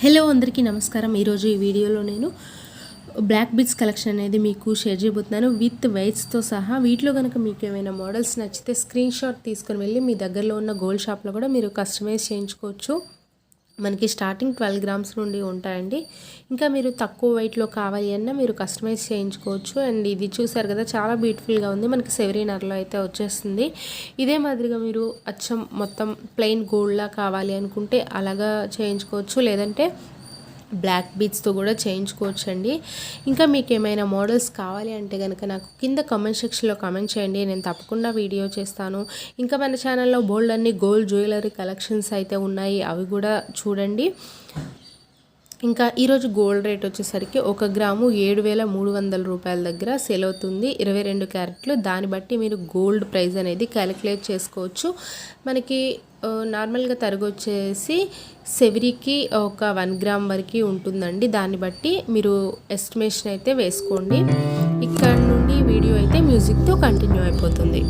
Hello అందరికీ నమస్కారం. ఈరోజు ఈ వీడియోలో నేను బ్లాక్ బీడ్స్ కలెక్షన్ అనేది మీకు షేర్ చేయబోతున్నాను విత్ వెయిట్స్తో సహా. వీటిలో కనుక మీకు ఏమైనా మోడల్స్ నచ్చితే స్క్రీన్ షాట్ తీసుకొని వెళ్ళి మీ దగ్గరలో ఉన్న గోల్డ్ షాప్లో కూడా మీరు కస్టమైజ్ చేయించుకోవచ్చు. మనకి స్టార్టింగ్ 12 గ్రామ్స్ నుండి ఉంటాయండి. ఇంకా మీరు తక్కువ వెయిట్లో కావాలి అన్నా మీరు కస్టమైజ్ చేయించుకోవచ్చు. అండ్ ఇది చూసారు కదా, చాలా బ్యూటిఫుల్గా ఉంది. మనకి సెవరీనర్లో అయితే వచ్చేస్తుంది. ఇదే మాదిరిగా మీరు అచ్చం మొత్తం ప్లెయిన్ గోల్డ్లా కావాలి అనుకుంటే అలాగా చేయించుకోవచ్చు, లేదంటే బ్లాక్ బీడ్స్తో కూడా చేయించుకోవచ్చు అండి. ఇంకా మీకు ఏమైనా మోడల్స్ కావాలి అంటే కనుక నాకు కింద కామెంట్ సెక్షన్లో కామెంట్ చేయండి, నేను తప్పకుండా వీడియో చేస్తాను. ఇంకా మన ఛానల్లో బోల్డ్ అన్ని గోల్డ్ జ్యువెలరీ కలెక్షన్స్ అయితే ఉన్నాయి, అవి కూడా చూడండి. ఇంకా ఈరోజు గోల్డ్ రేట్ వచ్చేసరికి 1 గ్రాము 7,300 రూపాయల దగ్గర సేల్ అవుతుంది. 22 క్యారెట్లు. దాన్ని బట్టి మీరు గోల్డ్ ప్రైస్ అనేది క్యాలిక్యులేట్ చేసుకోవచ్చు. మనకి నార్మల్గా తరుగు వచ్చేసి సెవరీకి ఒక 1 గ్రామ్ వరకు ఉంటుందండి. దాన్ని బట్టి మీరు ఎస్టిమేషన్ అయితే వేసుకోండి. ఇక్కడ నుండి వీడియో అయితే మ్యూజిక్తో కంటిన్యూ అయిపోతుంది.